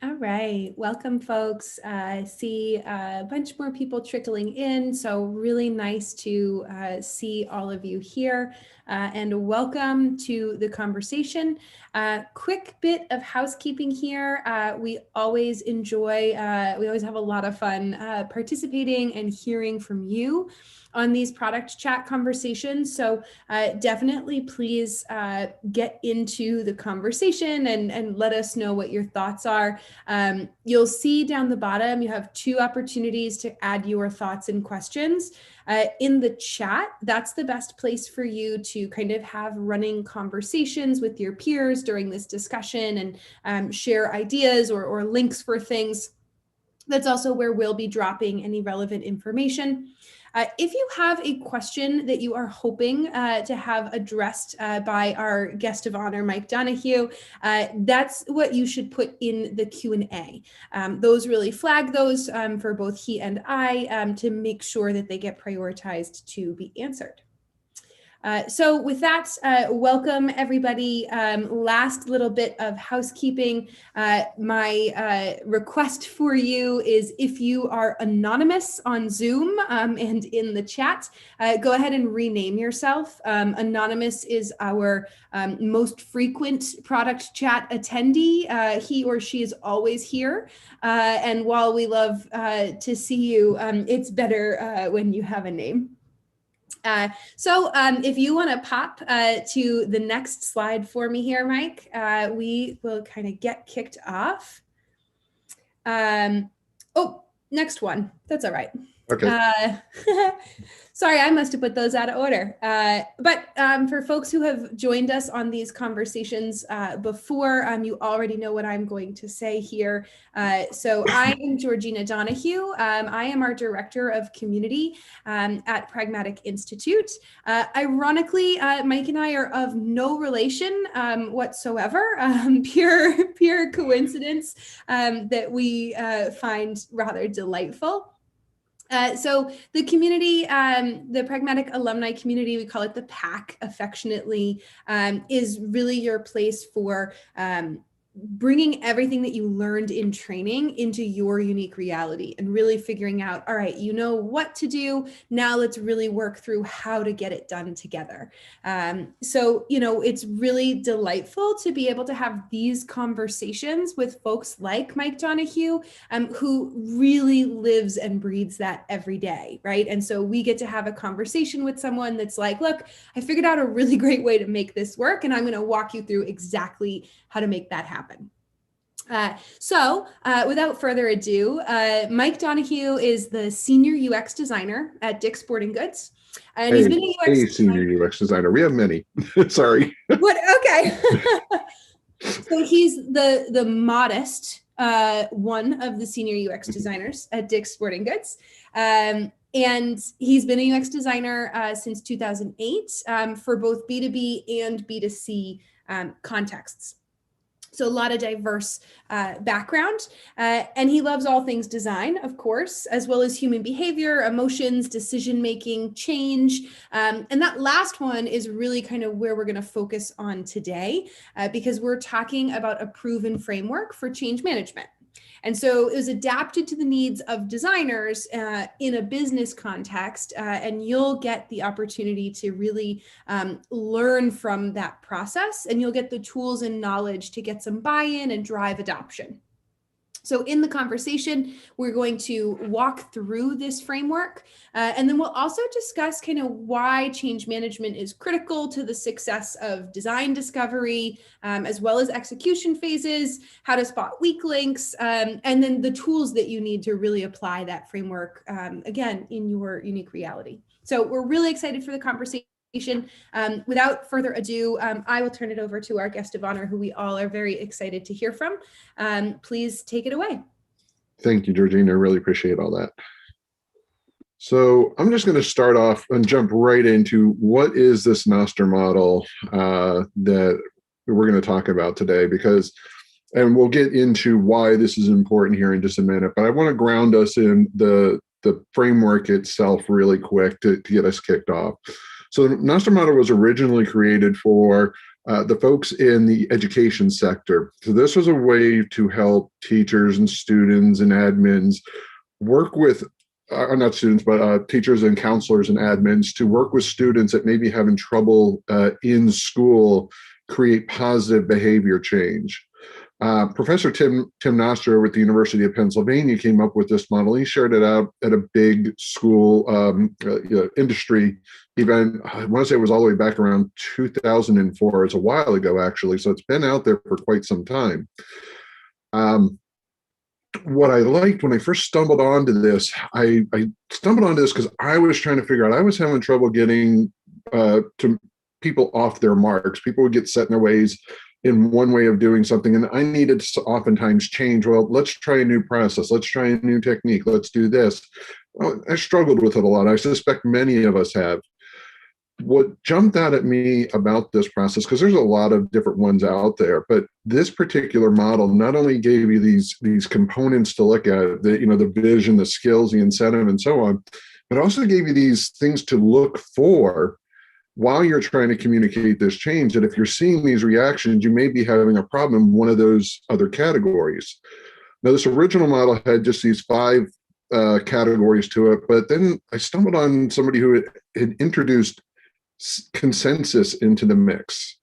All right, welcome folks. I see a bunch more people trickling in, so really nice to see all of you here and welcome to the conversation. Quick bit of housekeeping here. We always enjoy, we always have a lot of fun participating and hearing from you on these product chat conversations. So definitely please get into the conversation and let us know what your thoughts are. You'll see down the bottom, you have two opportunities to add your thoughts and questions. In the chat, that's the best place for you to kind of have running conversations with your peers during this discussion and share ideas or links for things. That's also where we'll be dropping any relevant information. If you have a question that you are hoping to have addressed by our guest of honor, Mike Donahue, that's what you should put in the Q&A. Those really flag those for both he and I to make sure that they get prioritized to be answered. So with that, welcome everybody. Last little bit of housekeeping. My request for you is if you are anonymous on Zoom and in the chat, go ahead and rename yourself. Anonymous is our most frequent product chat attendee. He or she is always here. And while we love to see you, it's better when you have a name. So if you want to pop to the next slide for me here, Mike, we will kind of get kicked off. Oh, next one. That's all right. Okay. Sorry, I must have put those out of order. But for folks who have joined us on these conversations before, you already know what I'm going to say here. So I am Georgina Donahue. I am our Director of Community at Pragmatic Institute. Ironically, Mike and I are of no relation whatsoever, pure coincidence that we find rather delightful. So the community, the Pragmatic Alumni Community, we call it the PAC affectionately, is really your place for bringing everything that you learned in training into your unique reality and really figuring out, all right, you know what to do. Now let's really work through how to get it done together. So, you know, it's really delightful to be able to have these conversations with folks like Mike Donahue, who really lives and breathes that every day, right? And so we get to have a conversation with someone that's like, look, I figured out a really great way to make this work, and I'm going to walk you through exactly how to make that happen. So without further ado, Mike Donahue is the Senior UX Designer at Dick's Sporting Goods. And he's been a UX Senior UX designer. We have many. Sorry. What? Okay. So he's the modest one of the Senior UX Designers at Dick's Sporting Goods. And he's been a UX designer since 2008 for both B2B and B2C contexts. So a lot of diverse background, and he loves all things design, of course, as well as human behavior, emotions, decision-making, change. And that last one is really kind of where we're going to focus on today, because we're talking about a proven framework for change management. And so it was adapted to the needs of designers in a business context, and you'll get the opportunity to really learn from that process, and you'll get the tools and knowledge to get some buy-in and drive adoption. So in the conversation, we're going to walk through this framework, and then we'll also discuss kind of why change management is critical to the success of design discovery, as well as execution phases, how to spot weak links, and then the tools that you need to really apply that framework, again, in your unique reality. So we're really excited for the conversation. Without further ado, I will turn it over to our guest of honor, who we all are very excited to hear from. Please take it away. Thank you, Georgina. I really appreciate all that. So I'm just going to start off and jump right into what is this Knoster model that we're going to talk about today, and we'll get into why this is important here in just a minute, but I want to ground us in the framework itself really quick to get us kicked off. So the Knoster model was originally created for the folks in the education sector. So this was a way to help teachers and students and admins work with, not students, but teachers and counselors and admins to work with students that may be having trouble in school, create positive behavior change. Professor Tim Knoster over at the University of Pennsylvania came up with this model. He shared it out at a big school industry event. I want to say it was all the way back around 2004. It's a while ago, actually. So it's been out there for quite some time. What I liked when I first stumbled onto this, I stumbled onto this because I was trying to figure out, I was having trouble getting to people off their marks. People would get set in their ways in one way of doing something, and I needed to oftentimes change. Well, let's try a new process. Let's try a new technique. Let's do this. Well, I struggled with it a lot. I suspect many of us have. What jumped out at me about this process, because there's a lot of different ones out there, but this particular model not only gave you these components to look at, the vision, the skills, the incentive, and so on, but also gave you these things to look for while you're trying to communicate this change. And if you're seeing these reactions, you may be having a problem in one of those other categories. Now, this original model had just these 5 categories to it, but then I stumbled on somebody who had introduced consensus into the mix.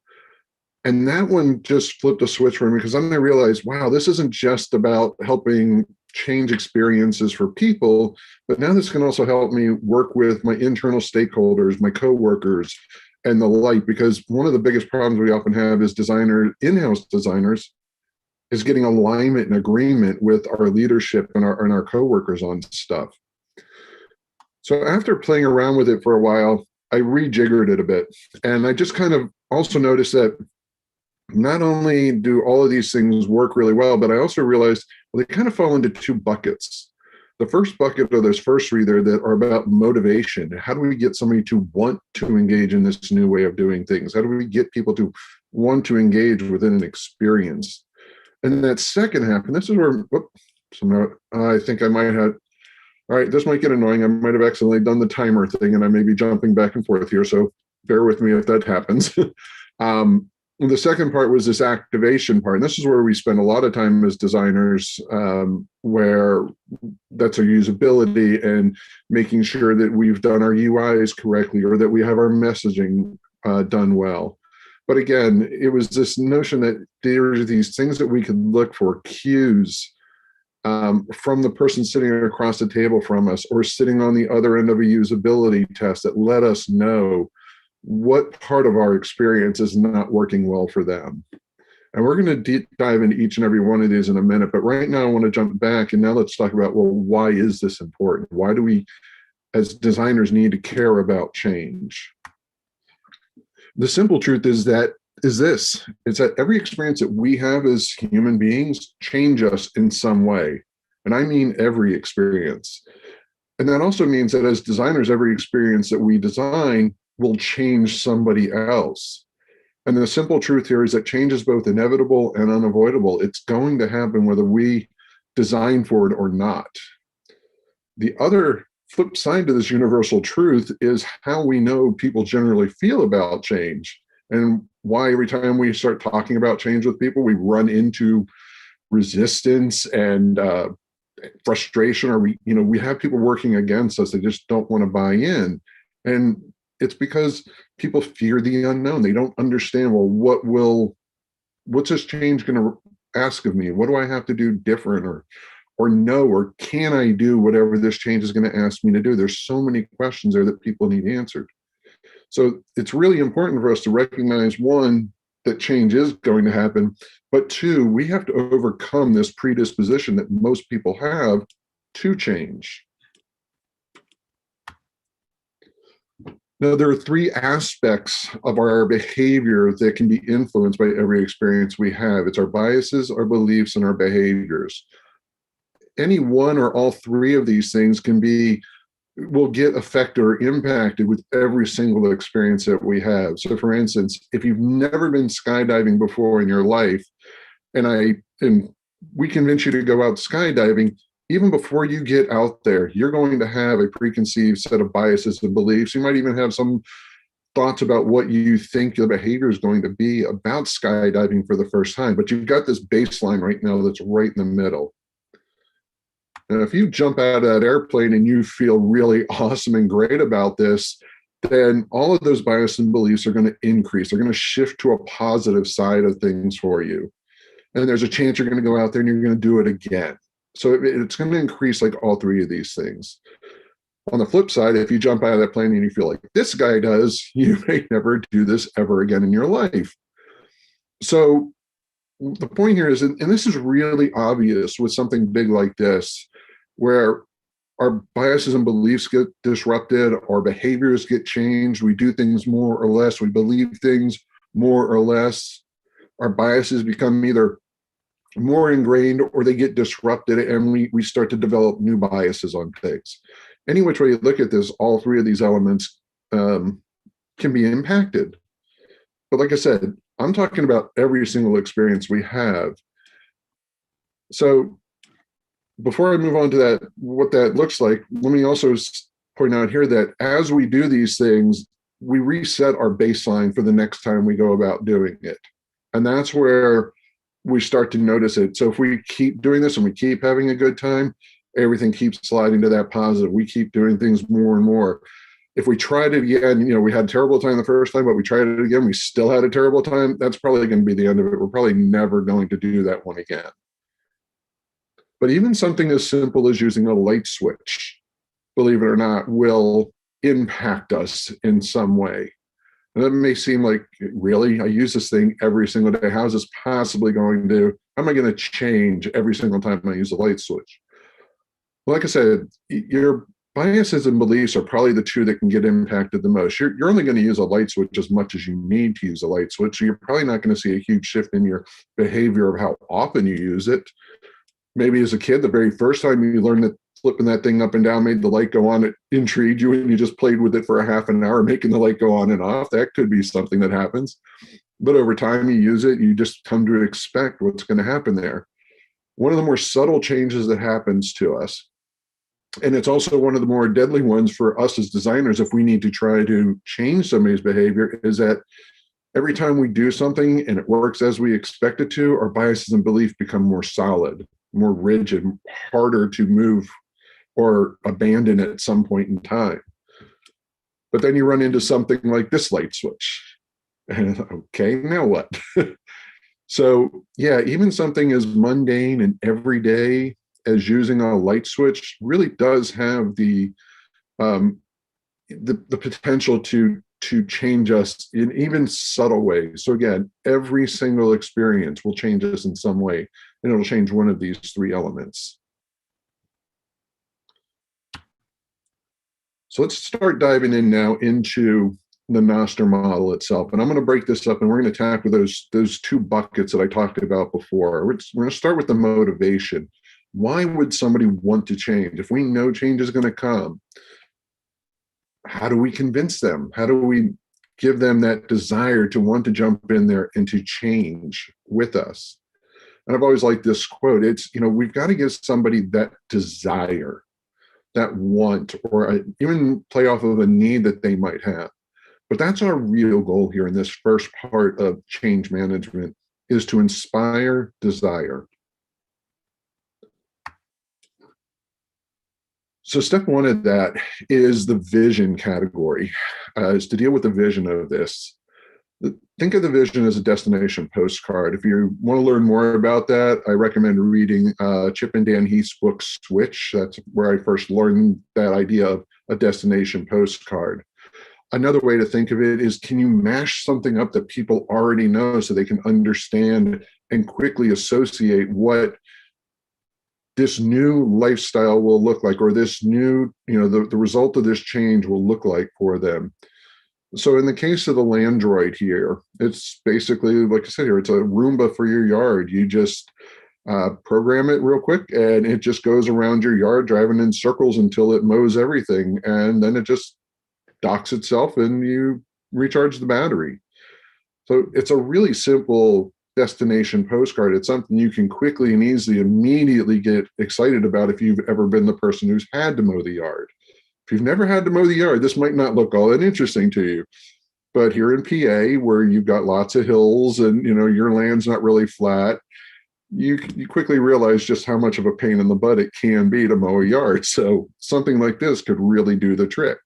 And that one just flipped a switch for me, because then I realized, wow, this isn't just about helping change experiences for people, but now this can also help me work with my internal stakeholders, my coworkers, and the like, because one of the biggest problems we often have as in-house designers is getting alignment and agreement with our leadership and our coworkers on stuff. So after playing around with it for a while, I rejiggered it a bit. And I just kind of also noticed that not only do all of these things work really well, but I also realized, well, they kind of fall into 2 buckets. The first bucket are those first 3 there that are about motivation. How do we get somebody to want to engage in this new way of doing things? How do we get people to want to engage within an experience? And that second half, and this is where, I think I might have, all right, this might get annoying. I might have accidentally done the timer thing, and I may be jumping back and forth here, so bear with me if that happens. The second part was this activation part. And this is where we spend a lot of time as designers, where that's our usability and making sure that we've done our UIs correctly, or that we have our messaging done well. But again, it was this notion that there are these things that we could look for, cues from the person sitting across the table from us, or sitting on the other end of a usability test, that let us know what part of our experience is not working well for them. And we're going to deep dive into each and every one of these in a minute. But right now I want to jump back, and now let's talk about, well, why is this important? Why do we as designers need to care about change? The simple truth is this. It's that every experience that we have as human beings change us in some way. And I mean every experience. And that also means that as designers, every experience that we design will change somebody else. And the simple truth here is that change is both inevitable and unavoidable. It's going to happen whether we design for it or not. The other flip side to this universal truth is how we know people generally feel about change, and why every time we start talking about change with people, we run into resistance and frustration, or we have people working against us. They just don't want to buy in. And it's because people fear the unknown. They don't understand, well, what's this change going to ask of me? What do I have to do different, or no, or can I do whatever this change is going to ask me to do? There's so many questions there that people need answered. So it's really important for us to recognize, 1, that change is going to happen, but 2, we have to overcome this predisposition that most people have to change. Now, there are 3 aspects of our behavior that can be influenced by every experience we have. It's our biases, our beliefs, and our behaviors. Any one or all 3 of these things will get affected or impacted with every single experience that we have. So for instance, if you've never been skydiving before in your life, and we convince you to go out skydiving, even before you get out there, you're going to have a preconceived set of biases and beliefs. You might even have some thoughts about what you think the behavior is going to be about skydiving for the first time, but you've got this baseline right now that's right in the middle. And if you jump out of that airplane and you feel really awesome and great about this, then all of those biases and beliefs are going to increase. They're going to shift to a positive side of things for you. And there's a chance you're going to go out there and you're going to do it again. So it's going to increase like all three of these things. On the flip side, if you jump out of that plane and you feel like this guy does, you may never do this ever again in your life. So the point here is, and this is really obvious with something big like this, where our biases and beliefs get disrupted, our behaviors get changed, we do things more or less, we believe things more or less, our biases become either more ingrained or they get disrupted, and we start to develop new biases on things. Any which way you look at this, all three of these elements can be impacted. But like I said, I'm talking about every single experience we have. So before I move on to that, what that looks like, let me also point out here that as we do these things, we reset our baseline for the next time we go about doing it. And that's where we start to notice it. So if we keep doing this and we keep having a good time, everything keeps sliding to that positive. We keep doing things more and more. If we tried it again, we had a terrible time the first time, but we tried it again, we still had a terrible time, that's probably going to be the end of it. We're probably never going to do that one again. But even something as simple as using a light switch, believe it or not, will impact us in some way. And that may seem like, really, I use this thing every single day. How is this possibly going to, how am I going to change every single time I use a light switch? Like I said, your biases and beliefs are probably the two that can get impacted the most. You're only going to use a light switch as much as you need to use a light switch. So you're probably not going to see a huge shift in your behavior of how often you use it. Maybe as a kid, the very first time you learned that flipping that thing up and down made the light go on, it intrigued you and you just played with it for a half an hour, making the light go on and off. That could be something that happens. But over time you use it, you just come to expect what's going to happen there. One of the more subtle changes that happens to us, and it's also one of the more deadly ones for us as designers if we need to try to change somebody's behavior, is that every time we do something and it works as we expect it to, our biases and beliefs become more solid, more rigid, harder to move or abandon at some point in time. But then you run into something like this light switch. And okay, now what? So yeah, even something as mundane and everyday as using a light switch really does have the potential to change us in even subtle ways. So again, every single experience will change us in some way, and it'll change one of these three elements. So let's start diving in now into the Knoster model itself. And I'm going to break this up and we're going to tackle those two buckets that I talked about before. We're going to start with the motivation. Why would somebody want to change? If we know change is going to come, how do we convince them? How do we give them that desire to want to jump in there and to change with us? And I've always liked this quote. It's, we've got to give somebody that desire, that want, or even play off of a need that they might have. But that's our real goal here in this first part of change management, is to inspire desire. So step one of that is the vision category, is to deal with the vision of this. Think of the vision as a destination postcard. If you want to learn more about that, I recommend reading Chip and Dan Heath's book, Switch. That's where I first learned that idea of a destination postcard. Another way to think of it is, can you mash something up that people already know so they can understand and quickly associate what this new lifestyle will look like, or this new, the result of this change will look like for them. So in the case of the Landroid here, it's basically, like I said here, it's a Roomba for your yard. You just program it real quick and it just goes around your yard driving in circles until it mows everything. And then it just docks itself and you recharge the battery. So it's a really simple destination postcard. It's something you can quickly and easily immediately get excited about if you've ever been the person who's had to mow the yard. If you've never had to mow the yard, this might not look all that interesting to you. But here in PA, where you've got lots of hills and your land's not really flat, you quickly realize just how much of a pain in the butt it can be to mow a yard. So something like this could really do the trick.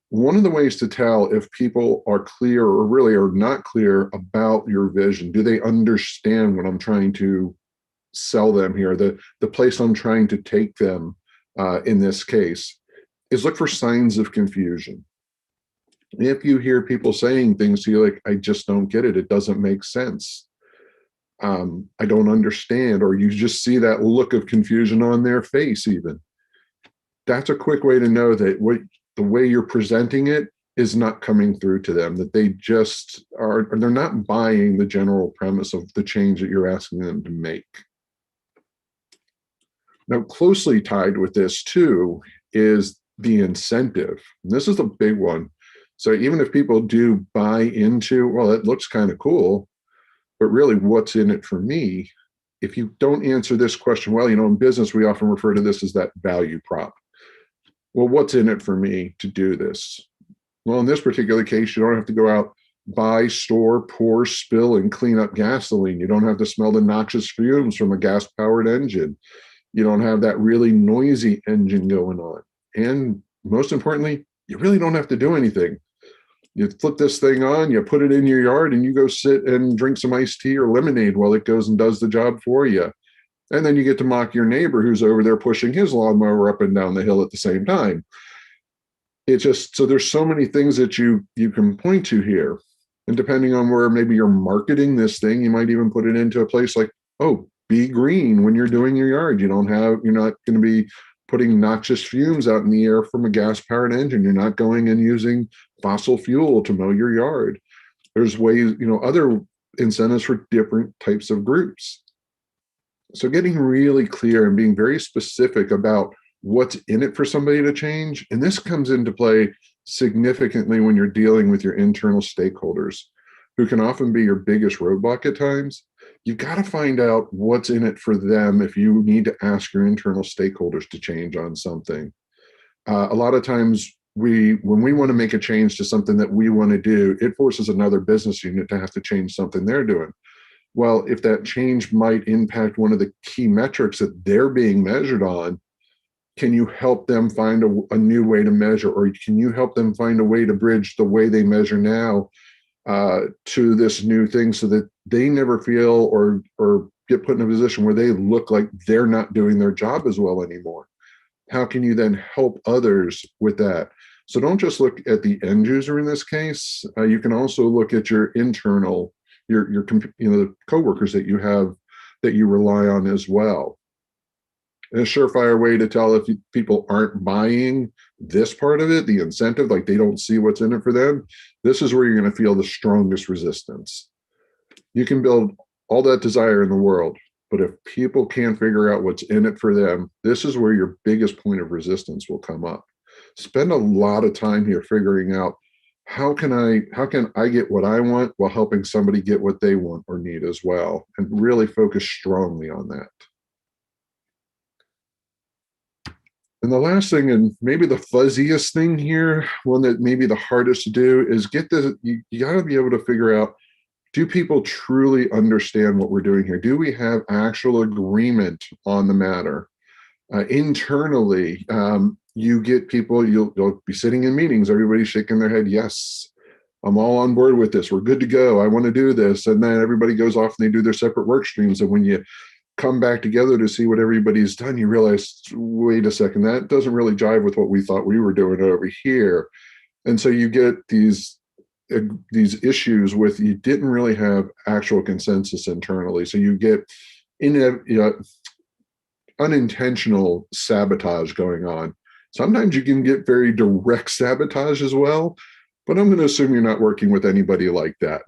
One of the ways to tell if people are clear or really are not clear about your vision, do they understand what I'm trying to sell them here, the place I'm trying to take them in this case, is look for signs of confusion. If you hear people saying things to you like, I just don't get it, it doesn't make sense, I don't understand, or you just see that look of confusion on their face even, that's a quick way to know that the way you're presenting it is not coming through to them, that they just are, they're not buying the general premise of the change that you're asking them to make. Now, closely tied with this too is the incentive. And this is a big one. So even if people do buy into, well, it looks kind of cool, but really what's in it for me? If you don't answer this question, well, in business, we often refer to this as that value prop. Well, what's in it for me to do this? Well, in this particular case, you don't have to go out, buy, store, pour, spill, and clean up gasoline. You don't have to smell the noxious fumes from a gas-powered engine. You don't have that really noisy engine going on. And most importantly, you really don't have to do anything. You flip this thing on, you put it in your yard, and you go sit and drink some iced tea or lemonade while it goes and does the job for you. And then you get to mock your neighbor who's over there pushing his lawnmower up and down the hill at the same time. It's just, so there's so many things that you can point to here. And depending on where maybe you're marketing this thing, you might even put it into a place like, oh, be green when you're doing your yard. You're not going to be putting noxious fumes out in the air from a gas-powered engine. You're not going and using fossil fuel to mow your yard. There's ways, other incentives for different types of groups. So getting really clear and being very specific about what's in it for somebody to change. And this comes into play significantly when you're dealing with your internal stakeholders, who can often be your biggest roadblock at times. You've got to find out what's in it for them if you need to ask your internal stakeholders to change on something. A lot of times when we want to make a change to something that we want to do, it forces another business unit to have to change something they're doing. Well, if that change might impact one of the key metrics that they're being measured on, can you help them find a new way to measure, or can you help them find a way to bridge the way they measure now to this new thing so that they never feel or get put in a position where they look like they're not doing their job as well anymore? How can you then help others with that? So don't just look at the end user in this case. You can also look at your internal, your the coworkers that you have that you rely on as well. And a surefire way to tell if people aren't buying this part of it, the incentive, like they don't see what's in it for them, this is where you're going to feel the strongest resistance. You can build all that desire in the world, but if people can't figure out what's in it for them, this is where your biggest point of resistance will come up. Spend a lot of time here figuring out how can I get what I want while helping somebody get what they want or need as well, and really focus strongly on that. And the last thing, and maybe the fuzziest thing here, one that may be the hardest to do, is you got to be able to figure out, do people truly understand what we're doing here? Do we have actual agreement on the matter? Internally, you get people, you'll be sitting in meetings, everybody's shaking their head, yes, I'm all on board with this, we're good to go, I want to do this. And then everybody goes off and they do their separate work streams. And when you come back together to see what everybody's done, you realize, wait a second, that doesn't really jive with what we thought we were doing over here. And so you get these issues with, you didn't really have actual consensus internally. So you get unintentional sabotage going on. Sometimes you can get very direct sabotage as well, but I'm going to assume you're not working with anybody like that.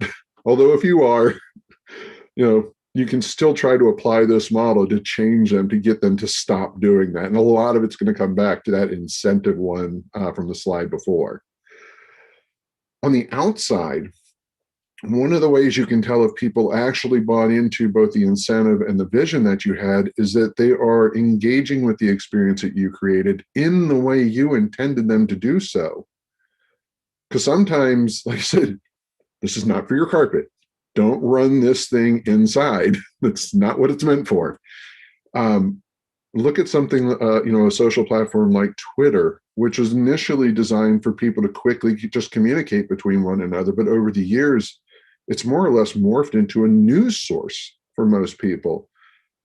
Although if you are, you can still try to apply this model to change them, to get them to stop doing that. And a lot of it's going to come back to that incentive one from the slide before. On the outside, one of the ways you can tell if people actually bought into both the incentive and the vision that you had is that they are engaging with the experience that you created in the way you intended them to do so. Because sometimes, like I said, this is not for your carpet. Don't run this thing inside. That's not what it's meant for. Um, Look at something, a social platform like Twitter, which was initially designed for people to quickly just communicate between one another. But over the years, it's more or less morphed into a news source for most people.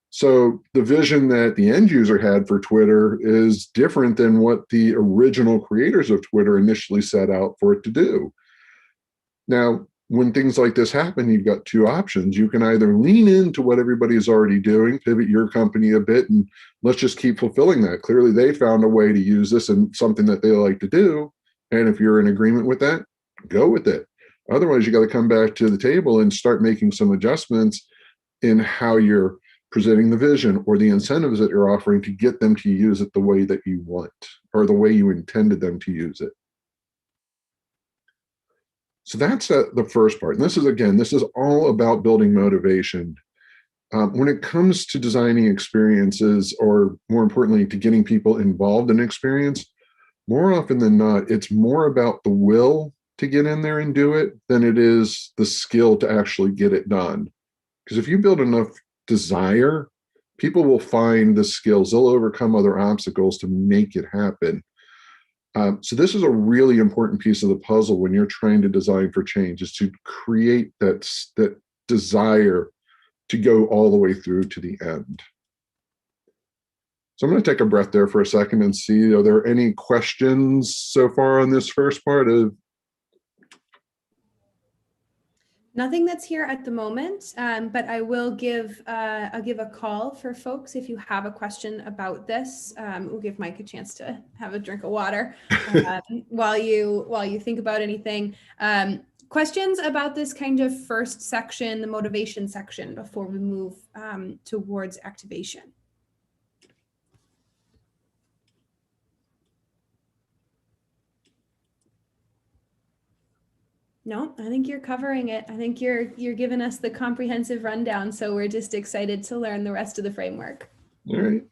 So the vision that the end user had for Twitter is different than what the original creators of Twitter initially set out for it to do. Now, when things like this happen, you've got two options. You can either lean into what everybody's already doing, pivot your company a bit, and let's just keep fulfilling that. Clearly, they found a way to use this and something that they like to do. And if you're in agreement with that, go with it. Otherwise, you got to come back to the table and start making some adjustments in how you're presenting the vision or the incentives that you're offering to get them to use it the way that you want or the way you intended them to use it. So that's the first part. And this is all about building motivation. When it comes to designing experiences, or more importantly, to getting people involved in experience, more often than not, it's more about the will to get in there and do it than it is the skill to actually get it done. Because if you build enough desire, people will find the skills. They'll overcome other obstacles to make it happen. So this is a really important piece of the puzzle when you're trying to design for change, is to create that desire to go all the way through to the end. So I'm going to take a breath there for a second and see, are there any questions so far on this first part of? Nothing that's here at the moment, but I will give I'll give a call for folks if you have a question about this. We'll give Mike a chance to have a drink of water while you think about anything. Questions about this kind of first section, the motivation section, before we move towards activation? No, I think you're covering it. I think you're giving us the comprehensive rundown. So we're just excited to learn the rest of the framework. All right.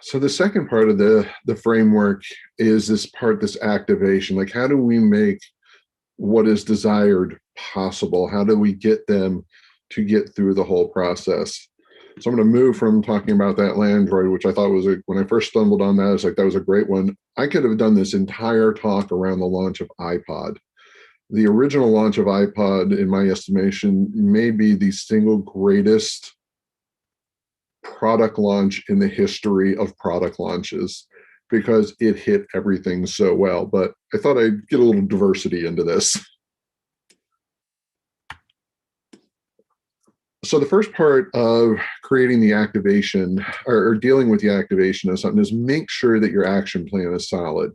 So the second part of the framework is this activation. Like, how do we make what is desired possible? How do we get them to get through the whole process? So I'm going to move from talking about that Landroid, which I thought was, when I first stumbled on that, I was like, that was a great one. I could have done this entire talk around the launch of iPod. The original launch of iPod, in my estimation, may be the single greatest product launch in the history of product launches, because it hit everything so well. But I thought I'd get a little diversity into this. So the first part of creating the activation, or dealing with the activation of something, is make sure that your action plan is solid.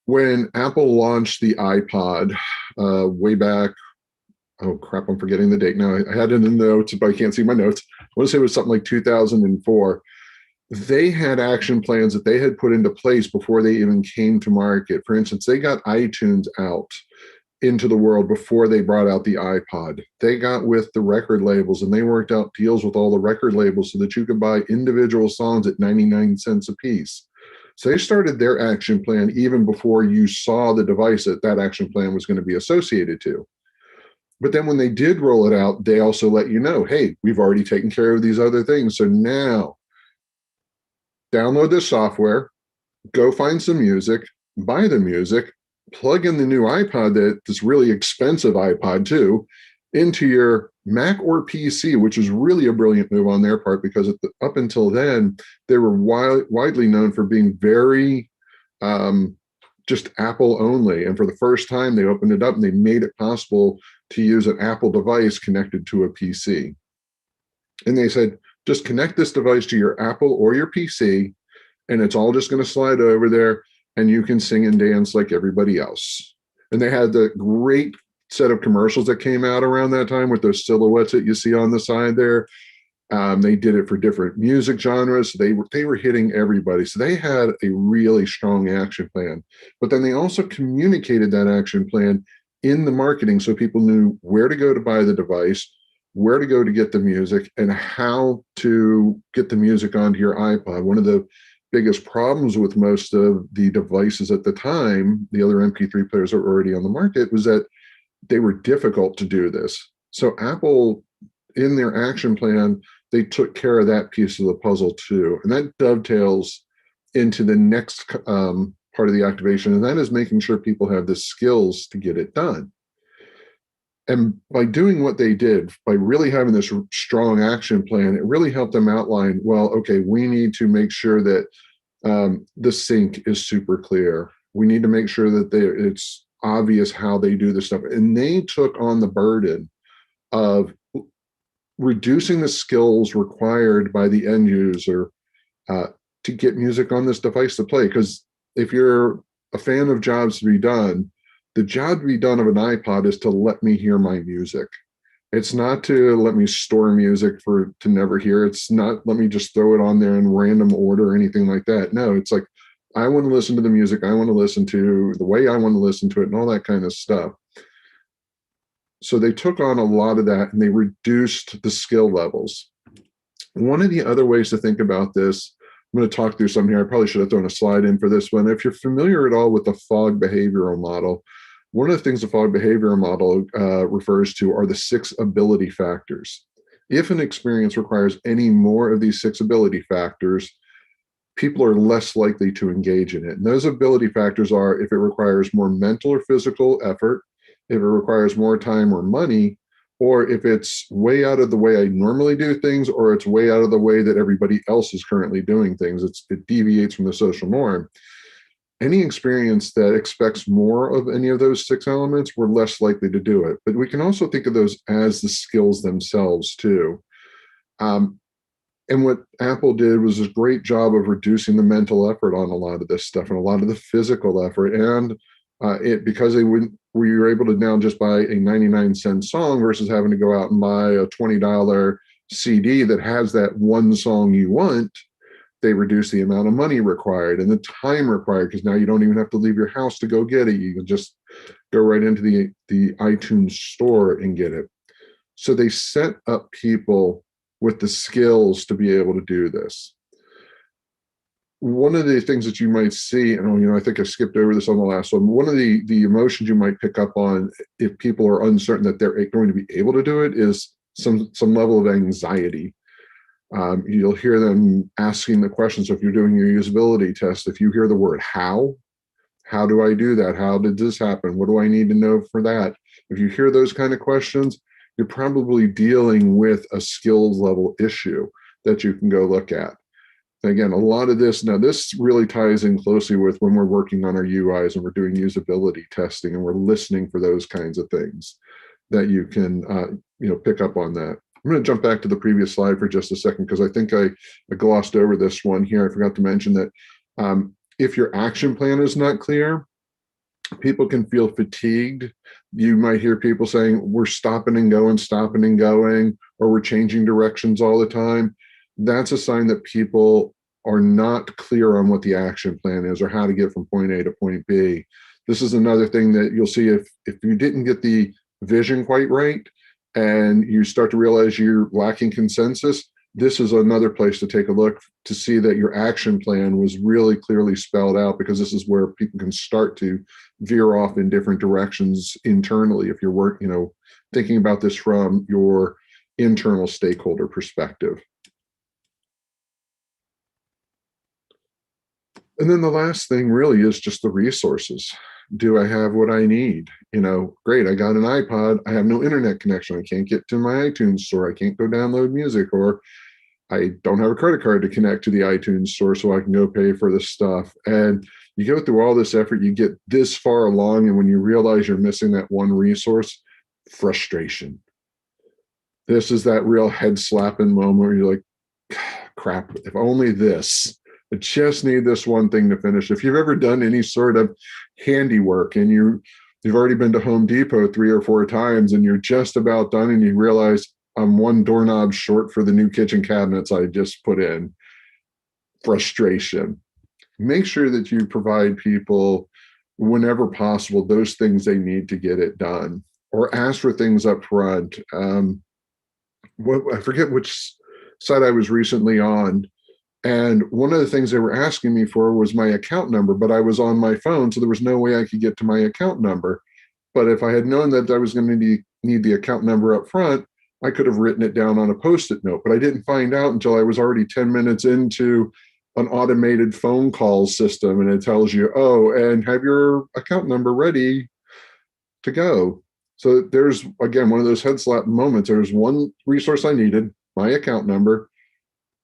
When Apple launched the iPod way back, oh crap, I'm forgetting the date now. I had it in the notes, but I can't see my notes. I want to say it was something like 2004. They had action plans that they had put into place before they even came to market. For instance, they got iTunes out into the world before they brought out the iPod. They got with the record labels and they worked out deals with all the record labels so that you could buy individual songs at 99 cents a piece. So they started their action plan even before you saw the device that action plan was going to be associated to. But then when they did roll it out, they also let you know, hey, we've already taken care of these other things. So now download this software, go find some music, buy the music, plug in the new iPod, this really expensive iPod too, into your Mac or PC, which is really a brilliant move on their part, because up until then, they were widely known for being very just Apple only. And for the first time, they opened it up and they made it possible to use an Apple device connected to a PC. And they said, just connect this device to your Apple or your PC, and it's all just going to slide over there, and you can sing and dance like everybody else. And they had the great set of commercials that came out around that time with those silhouettes that you see on the side there. They did it for different music genres. They were hitting everybody. So they had a really strong action plan. But then they also communicated that action plan in the marketing, so people knew where to go to buy the device, where to go to get the music, and how to get the music onto your iPod. One of the biggest problems with most of the devices at the time, the other MP3 players that were already on the market, was that they were difficult to do this. So Apple, in their action plan, they took care of that piece of the puzzle too. And that dovetails into the next part of the activation, and that is making sure people have the skills to get it done. And by doing what they did, by really having this strong action plan, it really helped them outline, well, okay, we need to make sure that the sync is super clear. We need to make sure that it's obvious how they do this stuff. And they took on the burden of reducing the skills required by the end user to get music on this device to play. Because if you're a fan of jobs to be done, the job to be done of an iPod is to let me hear my music. It's not to let me store music to never hear. It's not let me just throw it on there in random order or anything like that. No, it's like, I want to listen to the music. I want to listen to the way I want to listen to it and all that kind of stuff. So they took on a lot of that and they reduced the skill levels. One of the other ways to think about this, I'm going to talk through some here. I probably should have thrown a slide in for this one. If you're familiar at all with the Fogg behavioral model, one of the things the Fogg behavioral model refers to are the 6 ability factors. If an experience requires any more of these 6 ability factors, people are less likely to engage in it. And those ability factors are if it requires more mental or physical effort, if it requires more time or money, or if it's way out of the way I normally do things, or it's way out of the way that everybody else is currently doing things. It deviates from the social norm. Any experience that expects more of any of those 6 elements, we're less likely to do it. But we can also think of those as the skills themselves too. And what Apple did was a great job of reducing the mental effort on a lot of this stuff and a lot of the physical effort. And because we were able to now just buy a 99-cent song versus having to go out and buy a $20 CD that has that one song you want, they reduce the amount of money required and the time required, because now you don't even have to leave your house to go get it. You can just go right into the iTunes store and get it. So they set up people with the skills to be able to do this. One of the things that you might see, and I think I skipped over this on the last one, one of the emotions you might pick up on if people are uncertain that they're going to be able to do it is some level of anxiety. You'll hear them asking the questions. So if you're doing your usability test, if you hear the word how do I do that? How did this happen? What do I need to know for that? If you hear those kind of questions, you're probably dealing with a skills level issue that you can go look at. Again, a lot of this really ties in closely with when we're working on our UIs and we're doing usability testing and we're listening for those kinds of things that you can pick up on that. I'm going to jump back to the previous slide for just a second because I think I glossed over this one here. I forgot to mention that if your action plan is not clear, people can feel fatigued. You might hear people saying, we're stopping and going, or we're changing directions all the time. That's a sign that people are not clear on what the action plan is or how to get from point A to point B. This is another thing that you'll see if you didn't get the vision quite right and you start to realize you're lacking consensus, this is another place to take a look to see that your action plan was really clearly spelled out, because this is where people can start to veer off in different directions internally if you're thinking about this from your internal stakeholder perspective. And then the last thing really is just the resources. Do I have what I need? Great, I got an iPod. I have no internet connection. I can't get to my iTunes store. I can't go download music, or I don't have a credit card to connect to the iTunes store so I can go pay for this stuff. And you go through all this effort, you get this far along, and when you realize you're missing that one resource, frustration. This is that real head slapping moment where you're like, crap, if only this. I just need this one thing to finish. If you've ever done any sort of handiwork and you've already been to Home Depot 3 or 4 times and you're just about done and you realize I'm one doorknob short for the new kitchen cabinets I just put in, frustration. Make sure that you provide people, whenever possible, those things they need to get it done, or ask for things up front. I forget which site I was recently on, And one of the things they were asking me for was my account number, but I was on my phone, so there was no way I could get to my account number. But if I had known that I was going to need the account number up front, I could have written it down on a Post-it note. But I didn't find out until I was already 10 minutes into an automated phone call system, and it tells you, oh, and have your account number ready to go. So there's, again, one of those head slap moments. There's one resource I needed, my account number.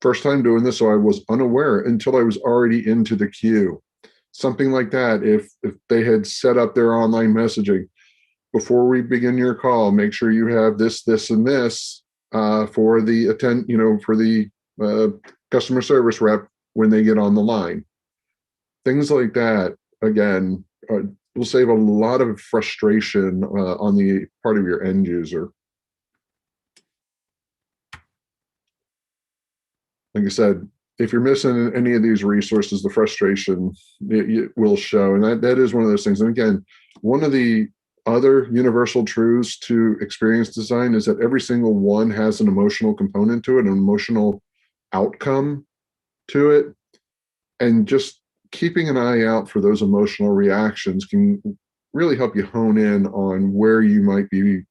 First time doing this, so I was unaware until I was already into the queue. Something like that. If they had set up their online messaging, before we begin your call, make sure you have this, this, and this for the for the customer service rep when they get on the line. Things like that, again, will save a lot of frustration on the part of your end user. Like I said, if you're missing any of these resources, the frustration it will show. And that is one of those things. And again, one of the other universal truths to experience design is that every single one has an emotional component to it, an emotional outcome to it. And just keeping an eye out for those emotional reactions can really help you hone in on where you might be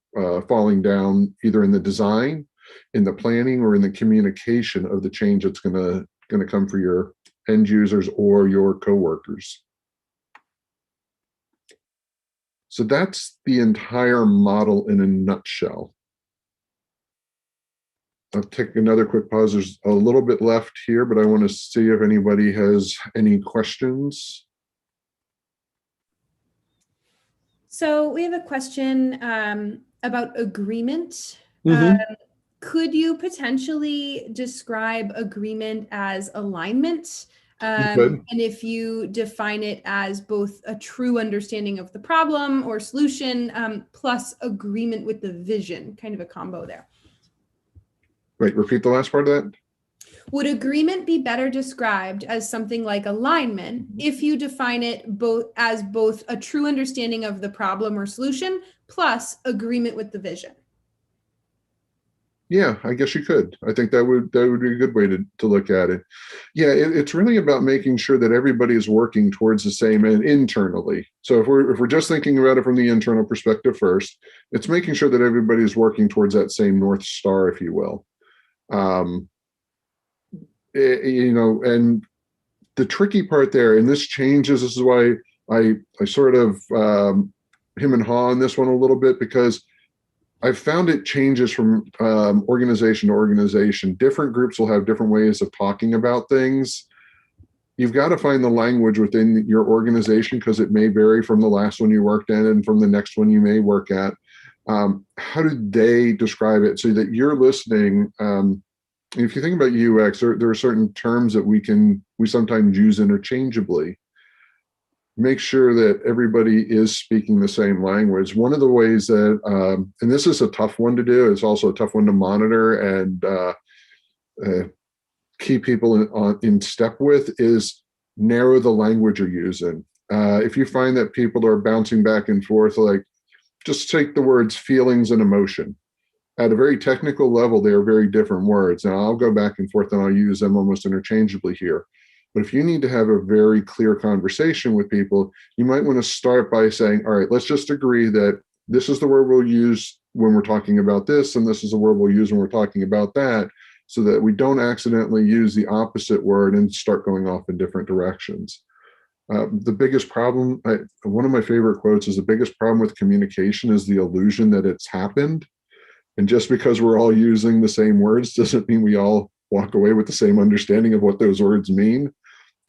falling down, either in the design, in the planning, or in the communication of the change that's going to come for your end users or your coworkers. So that's the entire model in a nutshell. I'll take another quick pause. There's a little bit left here, but I want to see if anybody has any questions. So we have a question about agreement. Mm-hmm. Could you potentially describe agreement as alignment? Good. And if you define it as both a true understanding of the problem or solution, plus agreement with the vision, kind of a combo there. Wait, repeat the last part of that. Would agreement be better described as something like alignment if you define it as both a true understanding of the problem or solution plus agreement with the vision? Yeah, I guess you could. I think that would be a good way to look at it. Yeah, it's really about making sure that everybody is working towards the same end internally. So if we're just thinking about it from the internal perspective first, it's making sure that everybody is working towards that same North Star, if you will. And the tricky part there, and this changes. This is why I sort of him and haw on this one a little bit, because I've found it changes from organization to organization. Different groups will have different ways of talking about things. You've got to find the language within your organization, because it may vary from the last one you worked in and from the next one you may work at. How do they describe it so that you're listening? If you think about UX, there are certain terms that we sometimes use interchangeably. Make sure that everybody is speaking the same language. One of the ways that, and this is a tough one to do, it's also a tough one to monitor and keep people in step with, is narrow the language you're using. If you find that people are bouncing back and forth, like just take the words feelings and emotion. At a very technical level, they are very different words. Now I'll go back and forth and I'll use them almost interchangeably here. But if you need to have a very clear conversation with people, you might want to start by saying, all right, let's just agree that this is the word we'll use when we're talking about this, and this is the word we'll use when we're talking about that, so that we don't accidentally use the opposite word and start going off in different directions. The biggest problem, one of my favorite quotes is, the biggest problem with communication is the illusion that it's happened. And just because we're all using the same words doesn't mean we all walk away with the same understanding of what those words mean.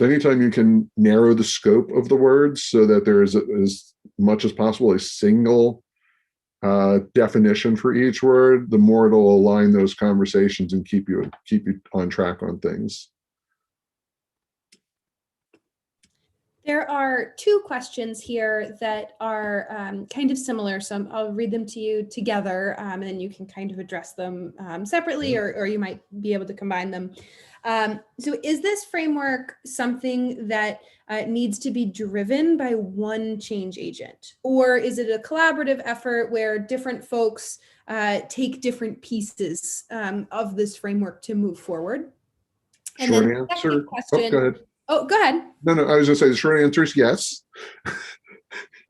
Anytime you can narrow the scope of the words so that there is as much as possible a single definition for each word, the more it'll align those conversations and keep you on track on things. There are two questions here that are kind of similar, so I'll read them to you together, and then you can kind of address them separately, or you might be able to combine them. So is this framework something that needs to be driven by one change agent? Or is it a collaborative effort where different folks take different pieces of this framework to move forward? And then Short the second answer. Oh, go question, ahead. oh, go ahead. No, I was going to say the short answer is yes,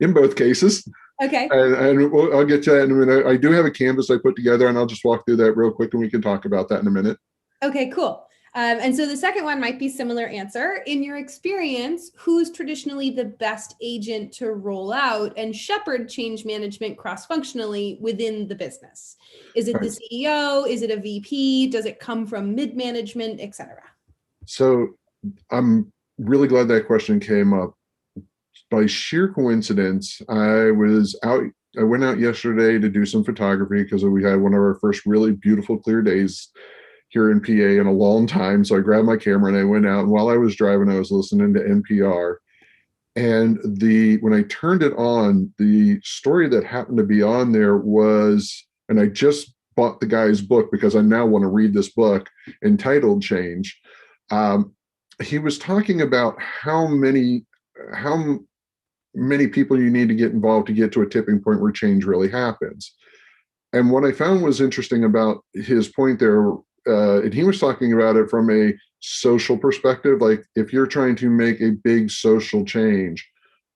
in both cases. Okay. I'll get to that in a minute. I do have a canvas I put together, and I'll just walk through that real quick, and we can talk about that in a minute. Okay, cool. And so the second one might be similar answer. In your experience, who's traditionally the best agent to roll out and shepherd change management cross-functionally within the business? Is it the CEO? Is it a VP? Does it come from mid-management, et cetera? So I'm really glad that question came up. By sheer coincidence, I went out yesterday to do some photography because we had one of our first really beautiful clear days here in PA in a long time. So I grabbed my camera and I went out. And while I was driving, I was listening to NPR. And when I turned it on, the story that happened to be on there was, and I just bought the guy's book because I now want to read this book, Entitled Change. He was talking about how many people you need to get involved to get to a tipping point where change really happens. And what I found was interesting about his point there, and he was talking about it from a social perspective, like if you're trying to make a big social change,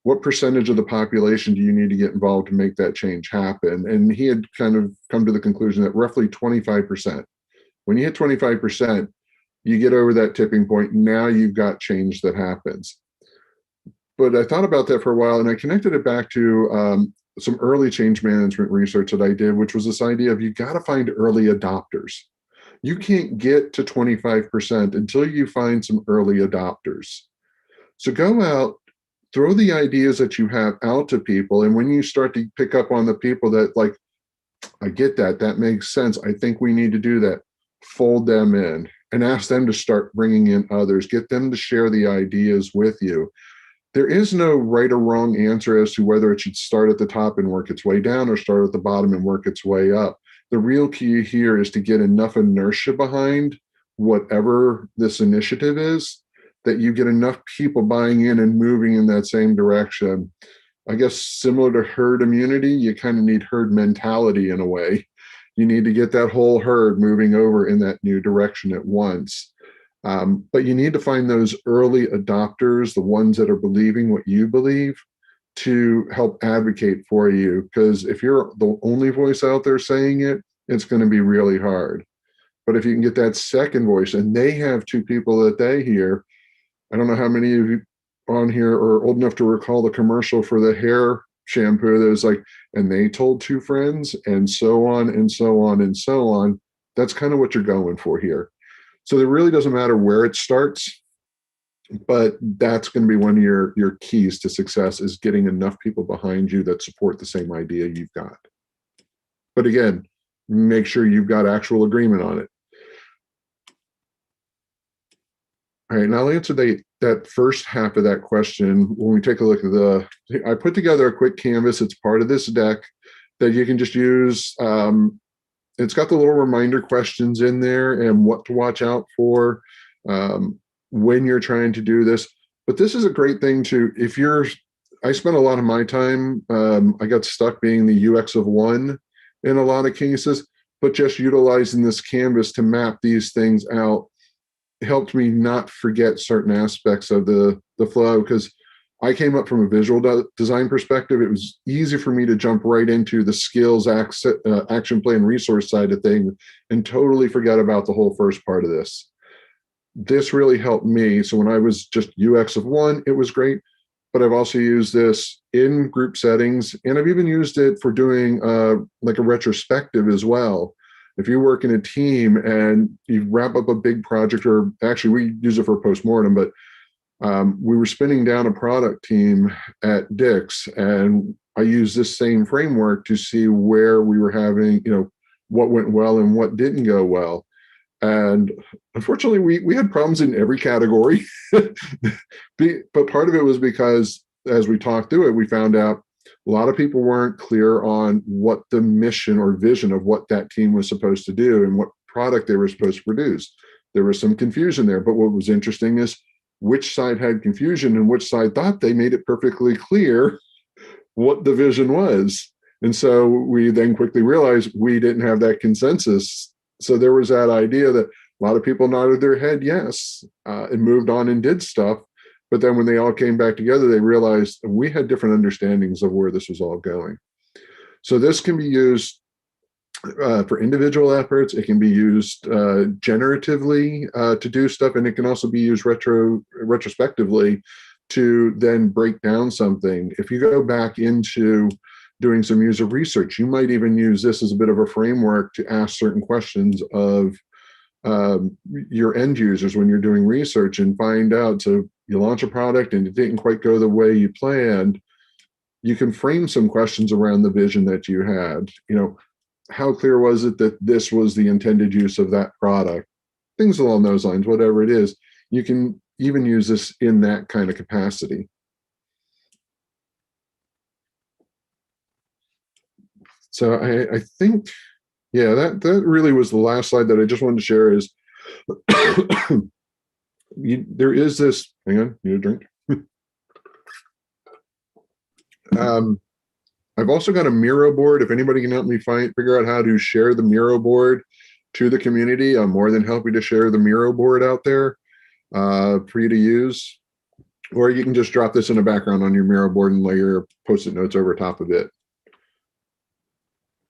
what percentage of the population do you need to get involved to make that change happen? And he had kind of come to the conclusion that roughly 25%. When you hit 25%, you get over that tipping point. Now you've got change that happens. But I thought about that for a while, and I connected it back to some early change management research that I did, which was this idea of you got to find early adopters. You can't get to 25% until you find some early adopters. So go out, throw the ideas that you have out to people, and when you start to pick up on the people that like, I get that, that makes sense, I think we need to do that, fold them in and ask them to start bringing in others, get them to share the ideas with you. There is no right or wrong answer as to whether it should start at the top and work its way down or start at the bottom and work its way up. The real key here is to get enough inertia behind whatever this initiative is that you get enough people buying in and moving in that same direction. I guess similar to herd immunity, you kind of need herd mentality in a way. You need to get that whole herd moving over in that new direction at once. But you need to find those early adopters, the ones that are believing what you believe, to help advocate for you. Because if you're the only voice out there saying it, it's going to be really hard. But if you can get that second voice and they have two people that they hear, I don't know how many of you on here are old enough to recall the commercial for the hair shampoo that was like, and they told two friends, and so on and so on and so on. That's kind of what you're going for here. So it really doesn't matter where it starts, but that's going to be one of your keys to success, is getting enough people behind you that support the same idea you've got. But again, make sure you've got actual agreement on it. All right, now I'll answer that first half of that question. When we take a look at I put together a quick canvas. It's part of this deck that you can just use. It's got the little reminder questions in there and what to watch out for when you're trying to do this. But this is a great thing I spent a lot of my time, I got stuck being the UX of one in a lot of cases, but just utilizing this canvas to map these things out helped me not forget certain aspects of the flow, because I came up from a visual design perspective. It was easy for me to jump right into the skills, action plan, resource side of things and totally forget about the whole first part of this. This really helped me. So when I was just UX of one, it was great. But I've also used this in group settings, and I've even used it for doing like a retrospective as well. If you work in a team and you wrap up a big project, or actually we use it for postmortem, but we were spinning down a product team at Dick's, and I used this same framework to see where we were having, what went well and what didn't go well. And unfortunately, we had problems in every category. But part of it was because as we talked through it, we found out a lot of people weren't clear on what the mission or vision of what that team was supposed to do and what product they were supposed to produce. There was some confusion there. But what was interesting is which side had confusion and which side thought they made it perfectly clear what the vision was. And so we then quickly realized we didn't have that consensus. So there was that idea that, A lot of people nodded their head yes, and moved on and did stuff. But then when they all came back together, they realized we had different understandings of where this was all going. So this can be used for individual efforts. It can be used generatively to do stuff, and it can also be used retrospectively to then break down something. If you go back into doing some user research, you might even use this as a bit of a framework to ask certain questions of your end users when you're doing research and find out. So you launch a product and it didn't quite go the way you planned. You can frame some questions around the vision that you had. How clear was it that this was the intended use of that product? Things along those lines, whatever it is. You can even use this in that kind of capacity. So I think, yeah, that really was the last slide that I just wanted to share is there is this, hang on, need a drink. I've also got a Miro board. If anybody can help me figure out how to share the Miro board to the community, I'm more than happy to share the Miro board out there for you to use. Or you can just drop this in the background on your Miro board and lay your Post-it notes over top of it.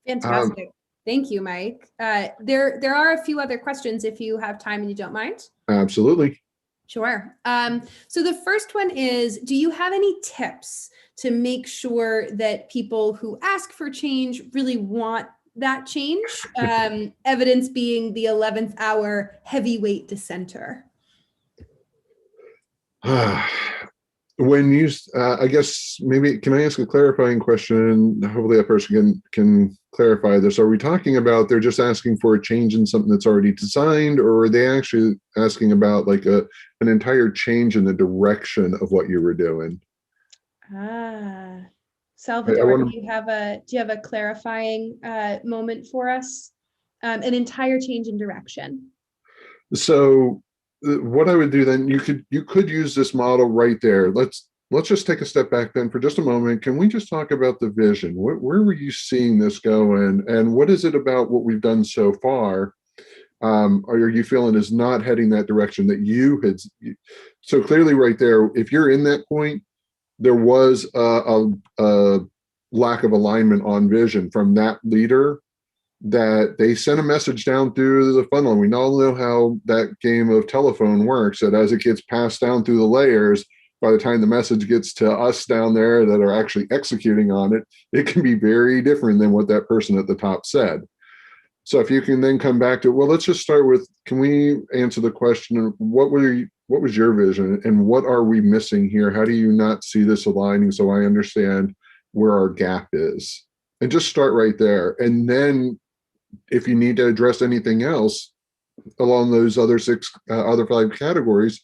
Fantastic. Thank you, Mike. There are a few other questions if you have time and you don't mind. Absolutely. Sure. So the first one is, do you have any tips to make sure that people who ask for change really want that change? Evidence being the 11th hour heavyweight dissenter. When you, I guess maybe, can I ask a clarifying question? Hopefully that person can clarify this. Are we talking about they're just asking for a change in something that's already designed, or are they actually asking about like an entire change in the direction of what you were doing? Salvador, do you have a clarifying moment for us? An entire change in direction. So what I would do then, you could use this model right there. Let's just take a step back then for just a moment. Can we just talk about the vision? Where were you seeing this going, and what is it about what we've done so far? Are you feeling is not heading that direction that you had? So clearly, right there, if you're in that point, there was a lack of alignment on vision from that leader, that they sent a message down through the funnel. And we all know how that game of telephone works, that as it gets passed down through the layers, by the time the message gets to us down there that are actually executing on it, it can be very different than what that person at the top said. So if you can then come back to, well, let's just start with, can we answer the question of what was your vision and what are we missing here? How do you not see this aligning so I understand where our gap is? And just start right there. And then if you need to address anything else along those other five categories,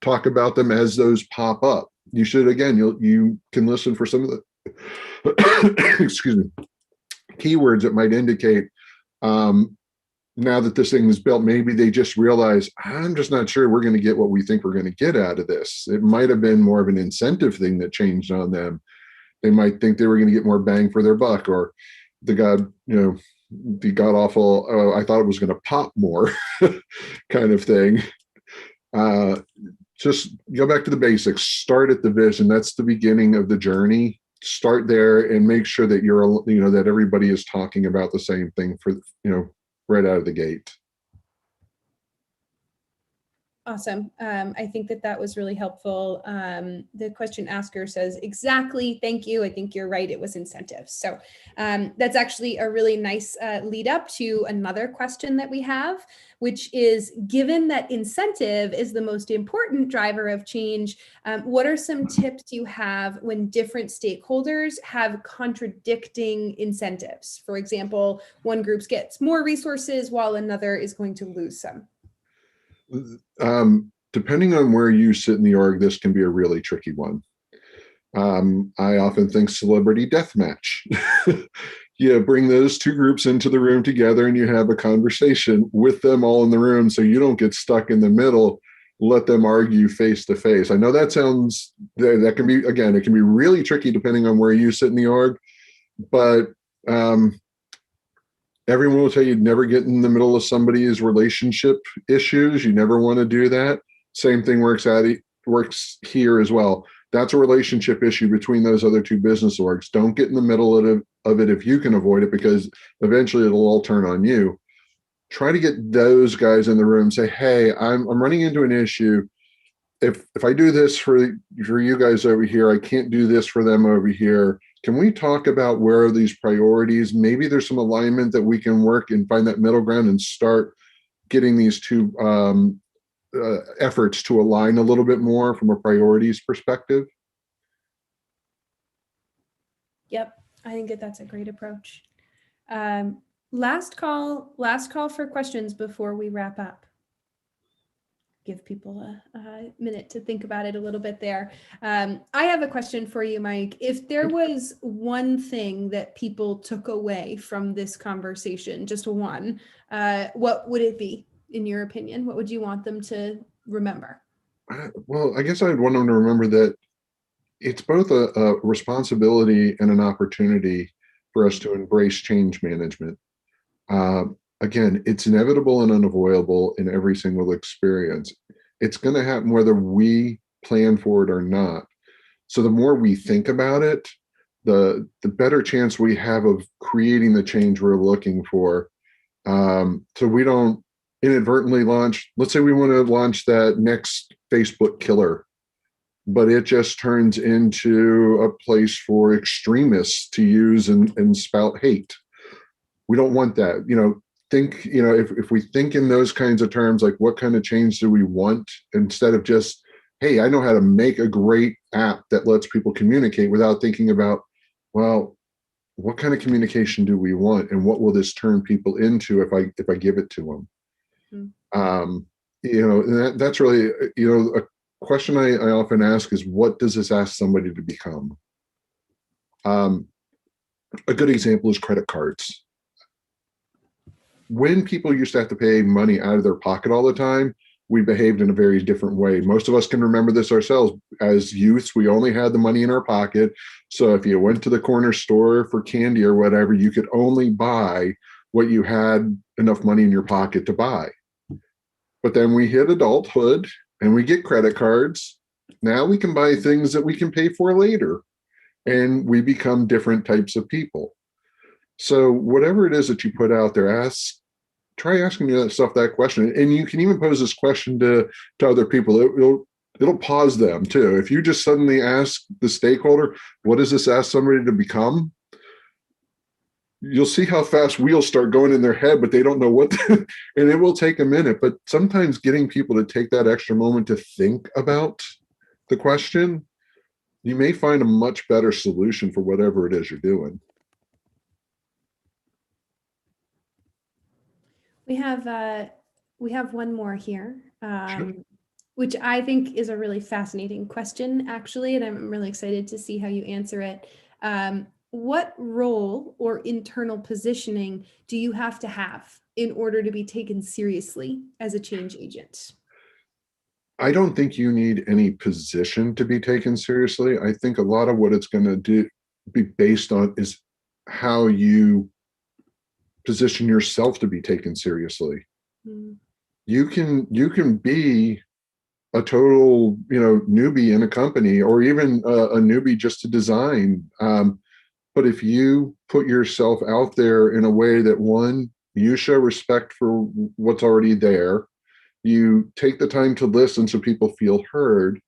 talk about them as those pop up. You should, again, you can listen for some of the excuse me, keywords that might indicate now that this thing is built, maybe they just realize, I'm just not sure we're going to get what we think we're going to get out of this. It might have been more of an incentive thing that changed on them. They might think they were going to get more bang for their buck, or the god awful, I thought it was going to pop more kind of thing. Just go back to the basics. Start at the vision. That's the beginning of the journey. Start there and make sure that that everybody is talking about the same thing for, right out of the gate. Awesome. I think that was really helpful. The question asker says, exactly, thank you. I think you're right. It was incentives. So that's actually a really nice lead up to another question that we have, which is, given that incentive is the most important driver of change, what are some tips you have when different stakeholders have contradicting incentives? For example, one group gets more resources while another is going to lose some. Depending on where you sit in the org, this can be a really tricky one. I often think celebrity deathmatch. You bring those two groups into the room together and you have a conversation with them all in the room so you don't get stuck in the middle. Let them argue face to face. I know that sounds, that can be, again, it can be really tricky depending on where you sit in the org, but Everyone will tell you never get in the middle of somebody's relationship issues. You never want to do that. Same thing works here as well. That's a relationship issue between those other two business orgs. Don't get in the middle of it if you can avoid it, because eventually it'll all turn on you. Try to get those guys in the room. Say, hey, I'm running into an issue. If I do this for you guys over here, I can't do this for them over here. Can we talk about where are these priorities? Maybe there's some alignment that we can work and find that middle ground and start getting these two efforts to align a little bit more from a priorities perspective. Yep, I think that's a great approach. Last call for questions before we wrap up. Give people a minute to think about it a little bit there. I have a question for you, Mike. If there was one thing that people took away from this conversation, just one, what would it be, in your opinion? What would you want them to remember? Well, I guess I'd want them to remember that it's both a responsibility and an opportunity for us to embrace change management. Again, it's inevitable and unavoidable in every single experience. It's going to happen whether we plan for it or not. So the more we think about it, the better chance we have of creating the change we're looking for. So we don't inadvertently launch, let's say we want to launch that next Facebook killer, but it just turns into a place for extremists to use and spout hate. We don't want that. Think, if we think in those kinds of terms, like what kind of change do we want, instead of just, hey, I know how to make a great app that lets people communicate, without thinking about, well, what kind of communication do we want, and what will this turn people into if I give it to them? And that's really, a question I often ask is, what does this ask somebody to become? A good example is credit cards. When people used to have to pay money out of their pocket all the time, we behaved in a very different way. Most of us can remember this ourselves. As youths, we only had the money in our pocket. So if you went to the corner store for candy or whatever, you could only buy what you had enough money in your pocket to buy. But then we hit adulthood and we get credit cards. Now we can buy things that we can pay for later, and we become different types of people. So whatever it is that you put out there, try asking yourself that question. And you can even pose this question to other people. It'll pause them too. If you just suddenly ask the stakeholder, what does this ask somebody to become? You'll see how fast wheels start going in their head, but they don't know what, and it will take a minute. But sometimes getting people to take that extra moment to think about the question, you may find a much better solution for whatever it is you're doing. We have one more here, Sure. which I think is a really fascinating question, actually, and I'm really excited to see how you answer it. What role or internal positioning do you have to have in order to be taken seriously as a change agent? I don't think you need any position to be taken seriously. I think a lot of what it's going to be based on is how you position yourself to be taken seriously. Mm. You can be a total newbie in a company, or even a newbie just to design. But if you put yourself out there in a way that, one, you show respect for what's already there, you take the time to listen so people feel heard,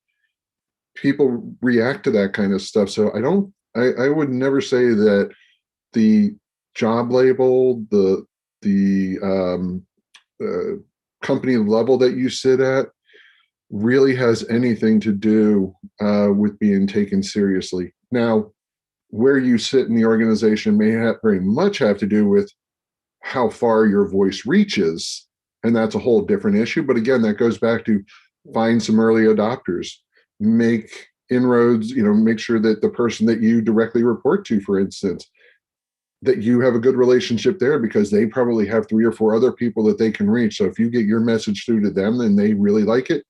people react to that kind of stuff. So I would never say that the job label, the company level that you sit at really has anything to do with being taken seriously. Now, where you sit in the organization may very much have to do with how far your voice reaches, and that's a whole different issue. But again, that goes back to find some early adopters, make inroads, make sure that the person that you directly report to, for instance, that you have a good relationship there, because they probably have 3 or 4 other people that they can reach. So if you get your message through to them and they really like it,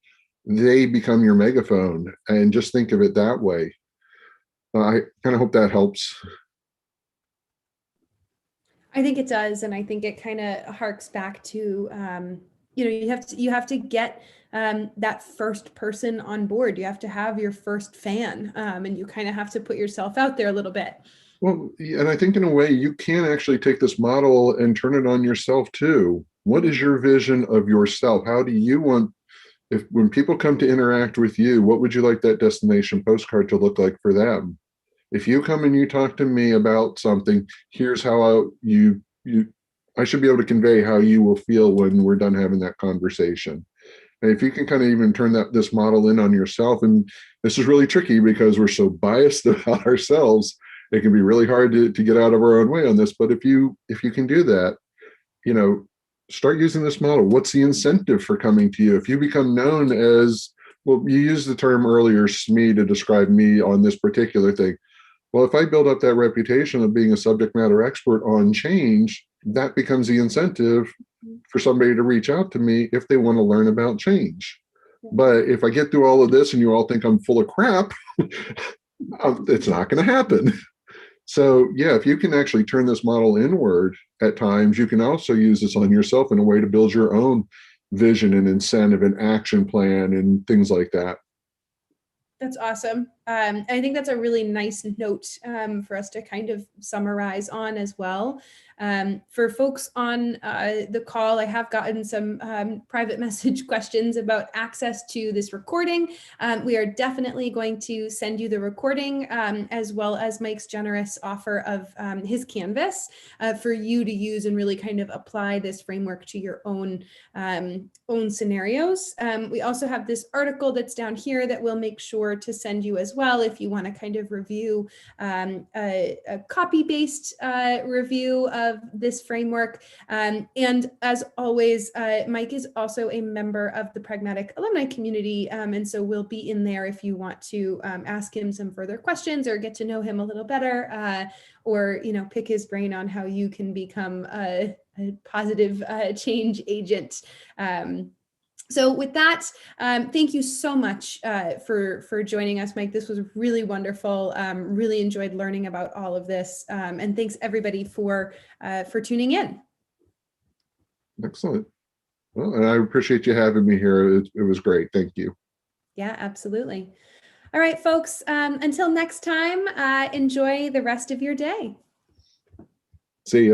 they become your megaphone. And just think of it that way. I kind of hope that helps. I think it does, and I think it kind of harks back to you have to get that first person on board. You have to have your first fan, and you kind of have to put yourself out there a little bit. Well, and I think in a way you can actually take this model and turn it on yourself too. What is your vision of yourself? How do you want, if when people come to interact with you, what would you like that destination postcard to look like for them? If you come and you talk to me about something, here's how I should be able to convey how you will feel when we're done having that conversation. And if you can kind of even turn this model in on yourself, and this is really tricky because we're so biased about ourselves, it can be really hard to get out of our own way on this. But if you can do that, you know, start using this model. What's the incentive for coming to you? If you become known as, well, you used the term earlier, SME, to describe me on this particular thing. Well, if I build up that reputation of being a subject matter expert on change, that becomes the incentive for somebody to reach out to me if they want to learn about change. But if I get through all of this and you all think I'm full of crap, it's not going to happen. So yeah, if you can actually turn this model inward at times, you can also use this on yourself in a way to build your own vision and incentive and action plan and things like that. That's awesome. I think that's a really nice note for us to kind of summarize on as well. For folks on the call, I have gotten some private message questions about access to this recording. We are definitely going to send you the recording as well as Mike's generous offer of his canvas for you to use and really kind of apply this framework to your own scenarios. We also have this article that's down here that we'll make sure to send you as well if you want to kind of review a copy-based review of this framework. And as always, Mike is also a member of the Pragmatic Alumni community, and so we'll be in there if you want to ask him some further questions or get to know him a little better, or pick his brain on how you can become a positive change agent. So with that, thank you so much for joining us, Mike. This was really wonderful. Really enjoyed learning about all of this. And thanks everybody for tuning in. Excellent. Well, and I appreciate you having me here. It was great. Thank you. Yeah, absolutely. All right, folks, until next time, enjoy the rest of your day. See you.